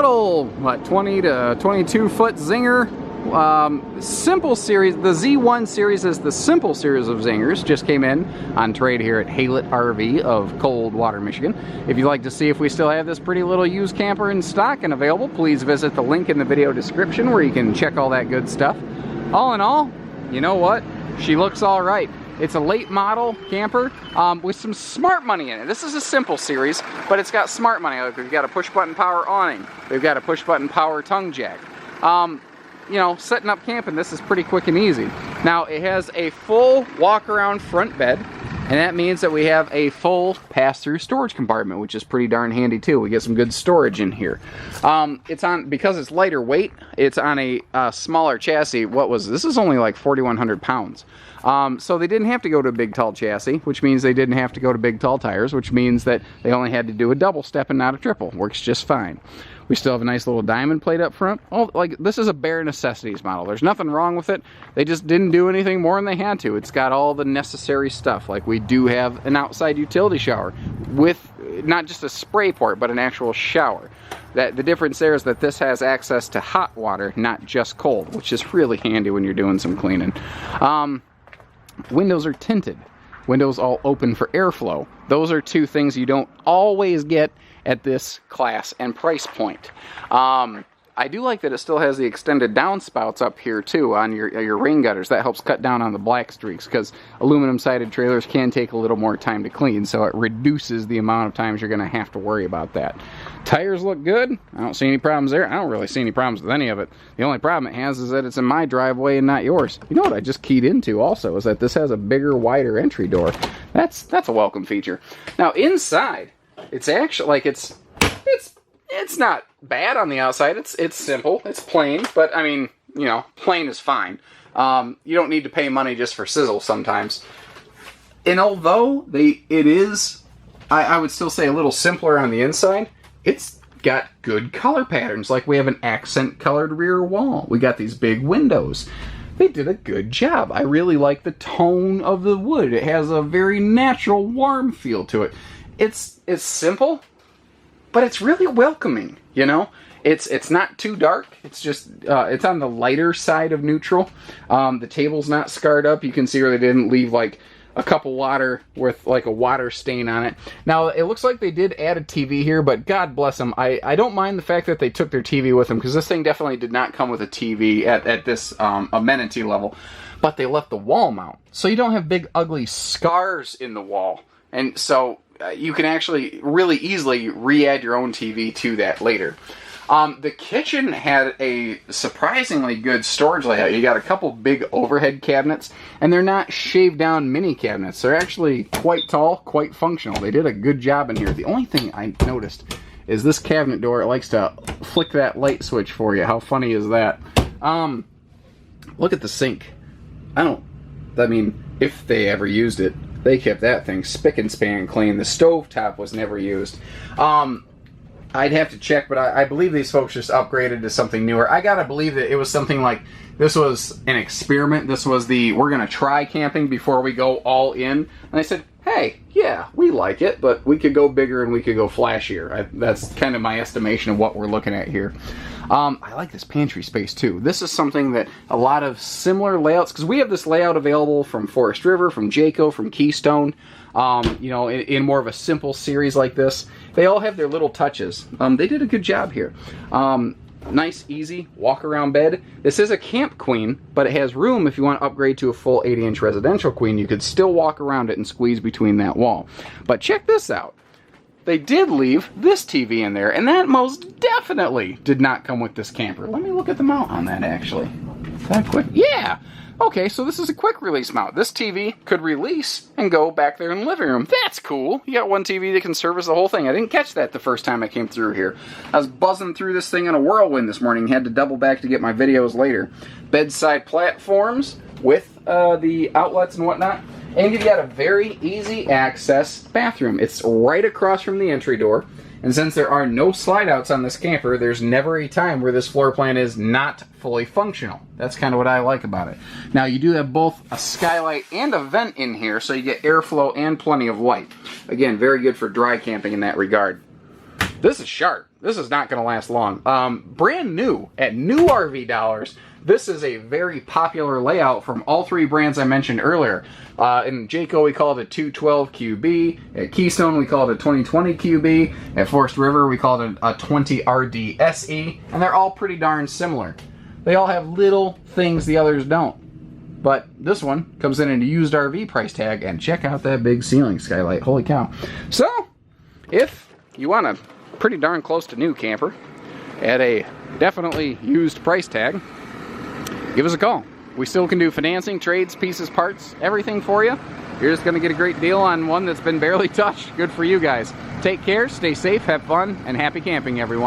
little, what, 20 to 22 foot Zinger. Simple series. The Z-1 series is the simple series of Zingers. Just came in on trade here at HaylettRV of Coldwater, Michigan. If you'd like to see if we still have this pretty little used camper in stock and available, please visit the link in the video description where you can check all that good stuff. All in all, you know what? She looks all right. It's a late model camper with some smart money in it. This is a simple series, but it's got smart money. Like, we've got a push-button power awning. We've got a push-button power tongue jack. You know, setting up camping, this is pretty quick and easy. Now, it has a full walk-around front bed, and that means that we have a full pass-through storage compartment, which is pretty darn handy too. We get some good storage in here. It's on, because it's lighter weight, it's on a smaller chassis. This is only like 4,100 pounds. So they didn't have to go to a big tall chassis, which means they didn't have to go to big tall tires, which means that they only had to do a double step and not a triple. Works just fine. We still have a nice little diamond plate up front. Oh, like, this is a bare necessities model. There's nothing wrong with it. They just didn't do anything more than they had to. It's got all the necessary stuff. Like, we do have an outside utility shower with not just a spray port, but an actual shower. The difference there is that this has access to hot water, not just cold, which is really handy when you're doing some cleaning. Windows are tinted. Windows all open for airflow. Those are two things you don't always get at this class and price point. I do like that it still has the extended downspouts up here too on your rain gutters. That helps cut down on the black streaks, because aluminum sided trailers can take a little more time to clean, so it reduces the amount of times you're going to have to worry about that. Tires look good. I don't see any problems there. I don't really see any problems with any of it. The only problem it has is that it's in my driveway and not yours. You know what I just keyed into also is that this has a bigger, wider entry door. That's a welcome feature. Now inside, it's actually like it's not bad on the outside. It's simple. It's plain, but I mean, you know, plain is fine. You don't need to pay money just for sizzle sometimes. And although it is, I would still say a little simpler on the inside, it's got good color patterns. Like, we have an accent colored rear wall. We got these big windows. They did a good job. I really like the tone of the wood. It has a very natural, warm feel to it. It's simple, but it's really welcoming, you know? It's not too dark. It's just, it's on the lighter side of neutral. The table's not scarred up. You can see where they didn't leave, like, a cup of water with, like, a water stain on it. Now, it looks like they did add a TV here, but God bless them. I don't mind the fact that they took their TV with them, because this thing definitely did not come with a TV at this amenity level. But they left the wall mount, so you don't have big, ugly scars in the wall. And so you can actually really easily re-add your own TV to that later. The kitchen had a surprisingly good storage layout. You got a couple big overhead cabinets, and they're not shaved down mini cabinets. They're actually quite tall, quite functional. They did a good job in here. The only thing I noticed is this cabinet door. It likes to flick that light switch for you. How funny is that? Look at the sink. I mean, if they ever used it, they kept that thing spick and span clean. The stovetop was never used. I'd have to check, but I believe these folks just upgraded to something newer. I gotta believe that it was something like, this was an experiment. This was we're gonna try camping before we go all in. And I said, hey, yeah, we like it, but we could go bigger and we could go flashier. That's kind of my estimation of what we're looking at here. I like this pantry space too. This is something that a lot of similar layouts, because we have this layout available from Forest River, from Jayco, from Keystone, you know, in more of a simple series like this. They all have their little touches. They did a good job here. Nice, easy walk-around bed. This is a camp queen, but it has room if you want to upgrade to a full 80-inch residential queen. You could still walk around it and squeeze between that wall. But check this out. They did leave this TV in there, and that most definitely did not come with this camper. Let me look at the mount on that, actually. Is that quick? Yeah! Okay, so this is a quick release mount. This TV could release and go back there in the living room. That's cool. You got one TV that can service the whole thing. I didn't catch that the first time I came through here. I was buzzing through this thing in a whirlwind this morning. Had to double back to get my videos later. Bedside platforms with the outlets and whatnot. And you've got a very easy access bathroom. It's right across from the entry door. And since there are no slide outs on this camper, there's never a time where this floor plan is not fully functional. That's kind of what I like about it. Now, you do have both a skylight and a vent in here, so you get airflow and plenty of light. Again, very good for dry camping in that regard. This is sharp. This is not going to last long. Brand new at new RV dollars. This is a very popular layout from all three brands I mentioned earlier. In Jayco, we call it a 212 QB. At Keystone, we call it a 2020 QB. At Forest River, we call it a 20 RD SE. And they're all pretty darn similar. They all have little things the others don't. But this one comes in a used RV price tag, and check out that big ceiling skylight. Holy cow. So, if you want a pretty darn close to new camper at a definitely used price tag, give us a call. We still can do financing, trades, pieces, parts, everything for you. You're just going to get a great deal on one that's been barely touched. Good for you guys. Take care, stay safe, have fun, and happy camping, everyone.